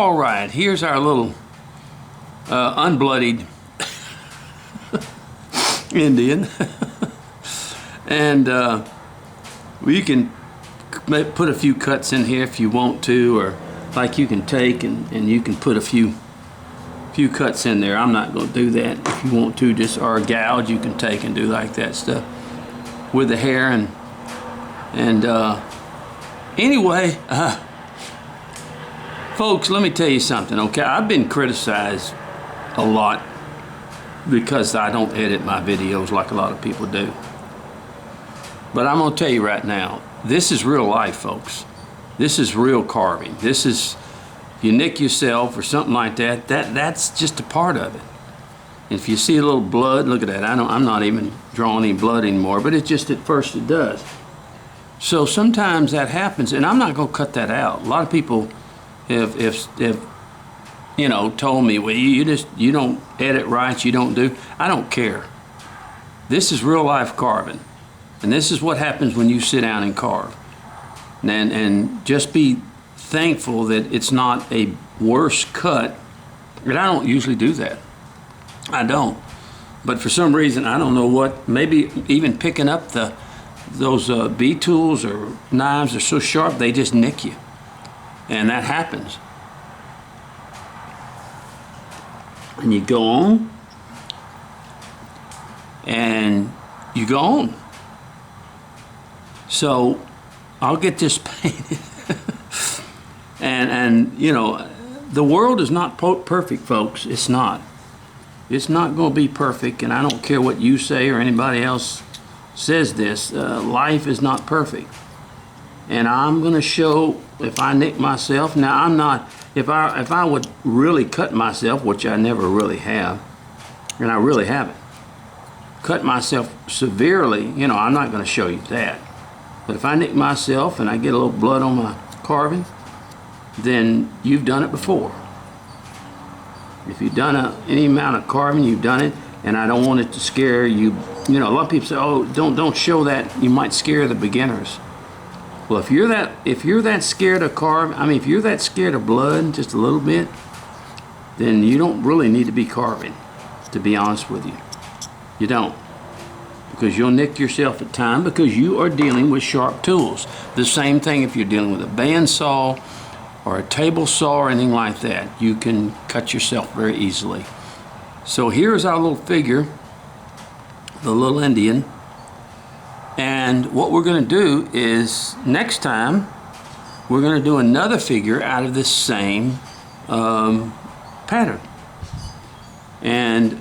All right, here's our little unbloodied Indian. And you can put a few cuts in here if you want to, or like you can take and you can put a few cuts in there. I'm not going to do that. If you want to, just or a gouge you can take and do like that stuff with the hair. And anyway, folks, let me tell you something, okay? I've been criticized a lot because I don't edit my videos like a lot of people do. But I'm going to tell you right now, this is real life, folks. This is real carving. This is, you nick yourself or something like that, that's just a part of it. If you see a little blood, look at that. I'm not even drawing any blood anymore, but it's just at first it does. So sometimes that happens, and I'm not going to cut that out. A lot of people have you know, told me, well, you don't edit right, you don't do. I don't care. This is real life carving, and this is what happens when you sit down and carve. And just be thankful that it's not a worse cut. And I don't usually do that. I don't. But for some reason, I don't know what. Maybe even picking up those bee tools or knives are so sharp they just nick you, and that happens. And you go on, and you go on. So I'll get this painted. and you know, the world is not perfect, folks. It's not. It's not going to be perfect, and I don't care what you say or anybody else says this. Life is not perfect. And I'm going to show if I nick myself. Now, I'm not, if I would really cut myself, which I never really have, and I really haven't, cut myself severely, you know, I'm not going to show you that. But if I nick myself and I get a little blood on my carving, then you've done it before. If you've done any amount of carving, you've done it, and I don't want it to scare you. You know, a lot of people say, "Oh, don't show that. You might scare the beginners." Well, if you're that scared of carving, I mean, if you're that scared of blood just a little bit, then you don't really need to be carving, to be honest with you. You don't. Because you'll nick yourself at time because you are dealing with sharp tools. The same thing if you're dealing with a bandsaw or a table saw or anything like that. You can cut yourself very easily. So here's our little figure, the little Indian. And what we're going to do is, next time, we're going to do another figure out of this same pattern. And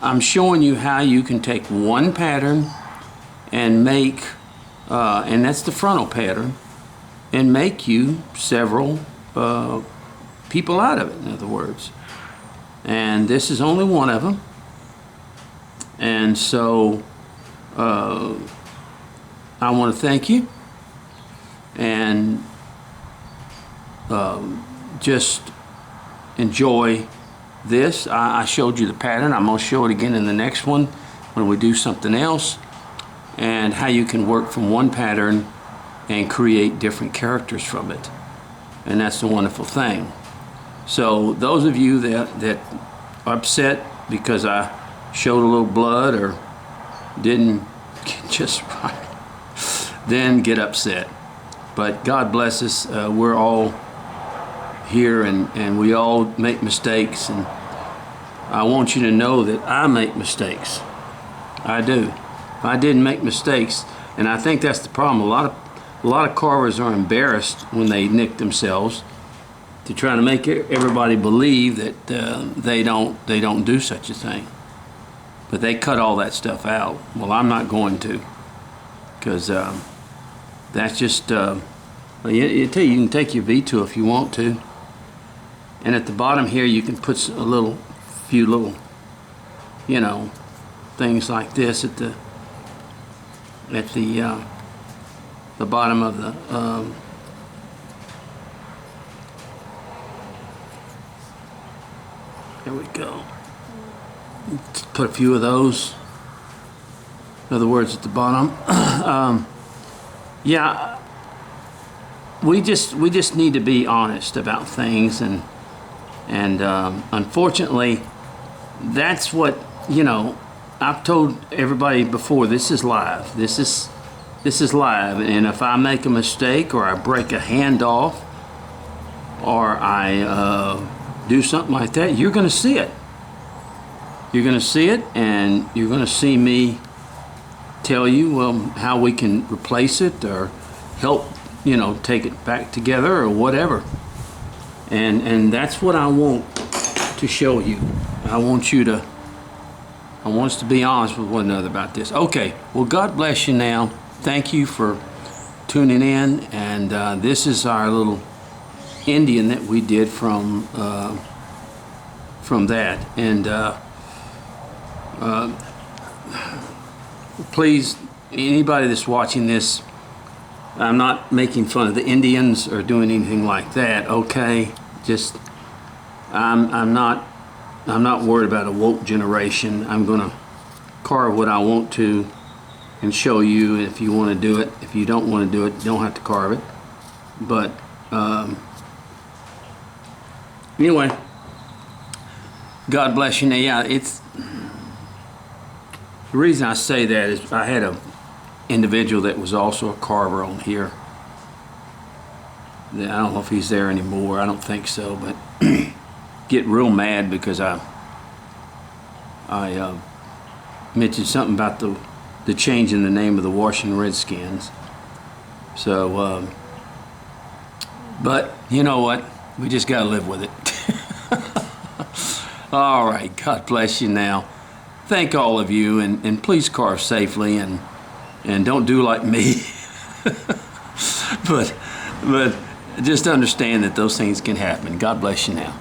I'm showing you how you can take one pattern and make, and that's the frontal pattern, and make you several people out of it, in other words. And this is only one of them. And so, I want to thank you and just enjoy this. I showed you the pattern. I'm going to show it again in the next one when we do something else, and how you can work from one pattern and create different characters from it. And that's the wonderful thing. So those of you that are upset because I showed a little blood or didn't get just right, then get upset. But God bless us. We're all here, and we all make mistakes, and I want you to know that I make mistakes. I do. If I didn't make mistakes, and I think that's the problem. A lot of carvers are embarrassed when they nick themselves to try to make everybody believe that they don't do such a thing. But they cut all that stuff out. Well, I'm not going to, because that's just, you can take your V2 if you want to. And at the bottom here, you can put a few little, you know, things like this at the bottom of the, there we go. Put a few of those. In other words, at the bottom. Yeah, we just need to be honest about things, and And unfortunately, that's what, I've told everybody before, this is live. This is live. And if I make a mistake or I break a hand off or I do something like that, you're going to see it. You're going to see it, and you're going to see me tell you how we can replace it or help, take it back together or whatever. And that's what I want to show you. I want us to be honest with one another about this. Okay, well, God bless you now. Thank you for tuning in, and this is our little Indian that we did from that. And please, anybody that's watching this, I'm not making fun of the Indians or doing anything like that. Okay, just I'm not worried about a woke generation. I'm gonna carve what I want to and show you. If you want to do it, if you don't want to do it, you don't have to carve it. But anyway, God bless you. Now, yeah, it's the reason I say that is I had a individual that was also a carver on here. I don't know if he's there anymore. I don't think so, but get real mad because I mentioned something about the change in the name of the Washington Redskins. So, but you know what? We just got to live with it. All right. God bless you now. Thank all of you, and please carve safely and don't do like me. but just understand that those things can happen. God bless you now.